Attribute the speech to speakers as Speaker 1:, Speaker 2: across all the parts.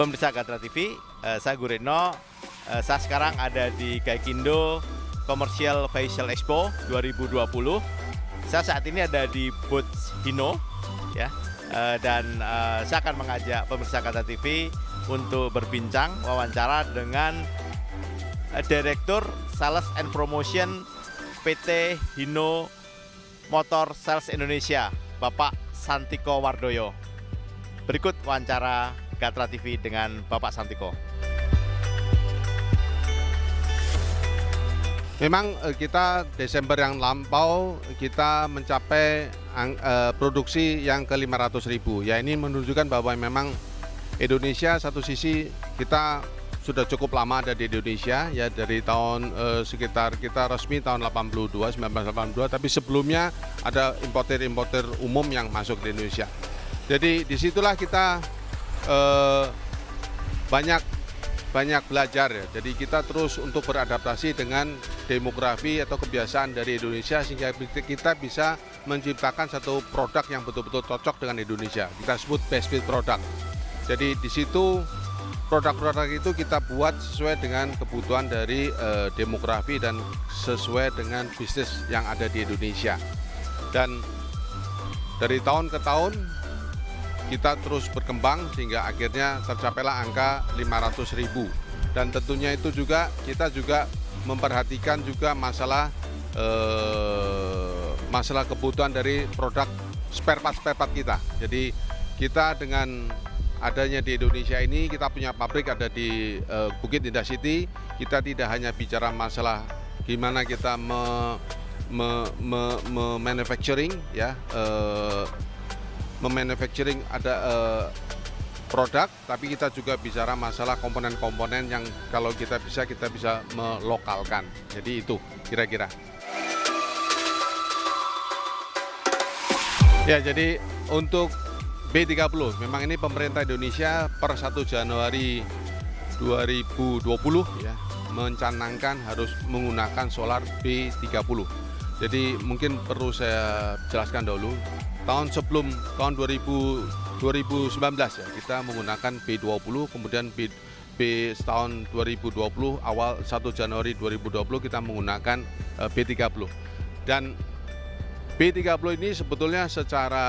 Speaker 1: Pemirsa Gatra TV, saya Guritno. Saya sekarang ada di Gaikindo Commercial Facial Expo 2020. Saya saat ini ada di booth Hino, ya, dan saya akan mengajak pemirsa Gatra TV untuk berbincang wawancara dengan Direktur Sales and Promotion PT Hino Motor Sales Indonesia, Bapak Santiko Wardoyo. Berikut wawancara Gatra TV dengan Bapak Santiko.
Speaker 2: Memang kita Desember yang lampau kita mencapai produksi yang ke 500.000. Ya, ini menunjukkan bahwa memang Indonesia satu sisi kita sudah cukup lama ada di Indonesia, ya, dari tahun sekitar kita resmi tahun 1982, tapi sebelumnya ada importer umum yang masuk di Indonesia. Jadi disitulah kita banyak belajar, ya. Jadi kita terus untuk beradaptasi dengan demografi atau kebiasaan dari Indonesia sehingga kita bisa menciptakan satu produk yang betul-betul cocok dengan Indonesia. Kita sebut best fit product. Jadi di situ produk-produk itu kita buat sesuai dengan kebutuhan dari demografi dan sesuai dengan bisnis yang ada di Indonesia. Dan dari tahun ke tahun kita terus berkembang sehingga akhirnya tercapailah angka 500.000. Dan tentunya itu juga kita juga memperhatikan juga masalah kebutuhan dari produk spare part kita. Jadi kita dengan adanya di Indonesia ini, kita punya pabrik ada di Bukit Indah City. Kita tidak hanya bicara masalah gimana kita manufacturing, ya, memanufacturing ada produk, tapi kita juga bicara masalah komponen-komponen yang kalau kita bisa melokalkan. Jadi itu kira-kira. Ya, jadi untuk B30, memang ini pemerintah Indonesia per 1 Januari 2020 ya mencanangkan harus menggunakan solar B30. Jadi mungkin perlu saya jelaskan dahulu, tahun 2019 ya kita menggunakan B20, kemudian tahun 2020 awal 1 Januari 2020 kita menggunakan B30. Dan B30 ini sebetulnya secara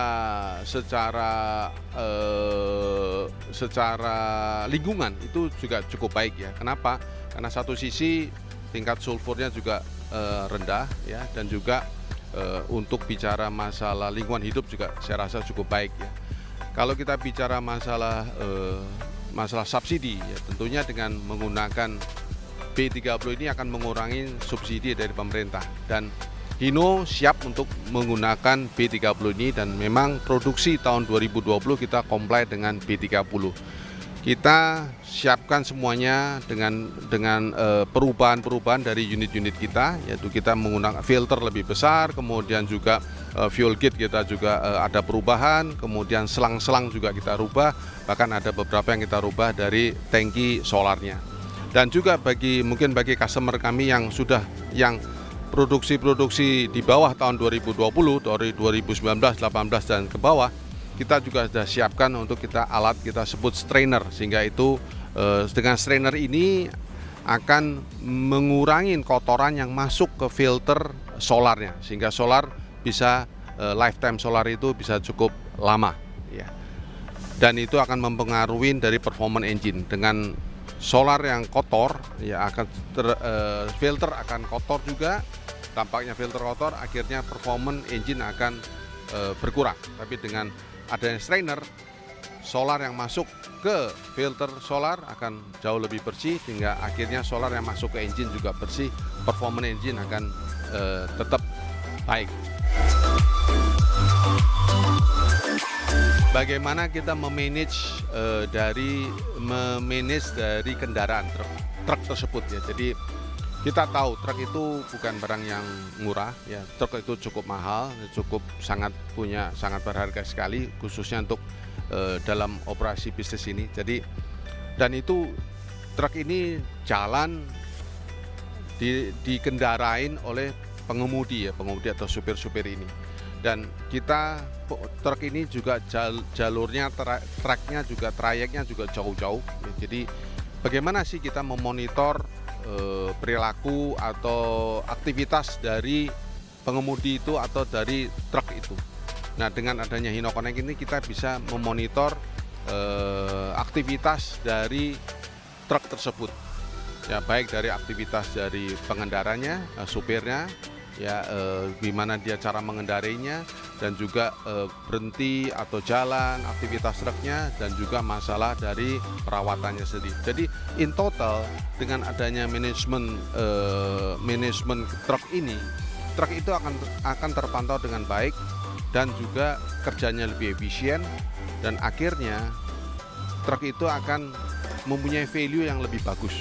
Speaker 2: lingkungan itu juga cukup baik, ya. Kenapa? Karena satu sisi tingkat sulfurnya juga rendah, ya, dan juga untuk bicara masalah lingkungan hidup juga saya rasa cukup baik, ya. Kalau kita bicara masalah subsidi, ya, tentunya dengan menggunakan B30 ini akan mengurangi subsidi dari pemerintah, dan Hino siap untuk menggunakan B30 ini, dan memang produksi tahun 2020 kita comply dengan B30. Kita siapkan semuanya dengan perubahan-perubahan dari unit-unit kita, yaitu kita menggunakan filter lebih besar, kemudian juga fuel gate kita juga ada perubahan, kemudian selang-selang juga kita rubah, bahkan ada beberapa yang kita rubah dari tangki solarnya. Dan juga bagi customer kami yang produksi di bawah tahun 2020, dari 2019, 18 dan ke bawah, kita juga sudah siapkan untuk alat kita sebut strainer, sehingga itu dengan strainer ini akan mengurangi kotoran yang masuk ke filter solarnya, sehingga solar bisa lifetime solar itu bisa cukup lama, ya. Dan itu akan mempengaruhi dari performance engine. Dengan solar yang kotor, ya, filter akan kotor juga. Dampaknya filter kotor, akhirnya performance engine akan berkurang. Tapi dengan adanya strainer, solar yang masuk ke filter solar akan jauh lebih bersih, sehingga akhirnya solar yang masuk ke engine juga bersih, performance engine akan tetap baik. Bagaimana kita memanage dari kendaraan truk tersebut, ya. Jadi kita tahu truk itu bukan barang yang murah, ya. Truk itu cukup mahal, sangat berharga sekali, khususnya untuk dalam operasi bisnis ini. Jadi, dan itu truk ini jalan dikendarain oleh pengemudi atau supir-supir ini. Dan kita truk ini juga jalurnya, tracknya juga, trayeknya juga jauh-jauh. Jadi bagaimana sih kita memonitor perilaku atau aktivitas dari pengemudi itu atau dari truk itu. Nah, dengan adanya Hino Connect ini kita bisa memonitor aktivitas dari truk tersebut. Ya, baik dari aktivitas dari pengendaranya, supirnya, ya gimana dia cara mengendarinya, dan juga berhenti atau jalan, aktivitas truknya, dan juga masalah dari perawatannya sendiri. Jadi in total dengan adanya manajemen truk ini, truk itu akan terpantau dengan baik dan juga kerjanya lebih efisien, dan akhirnya truk itu akan mempunyai value yang lebih bagus.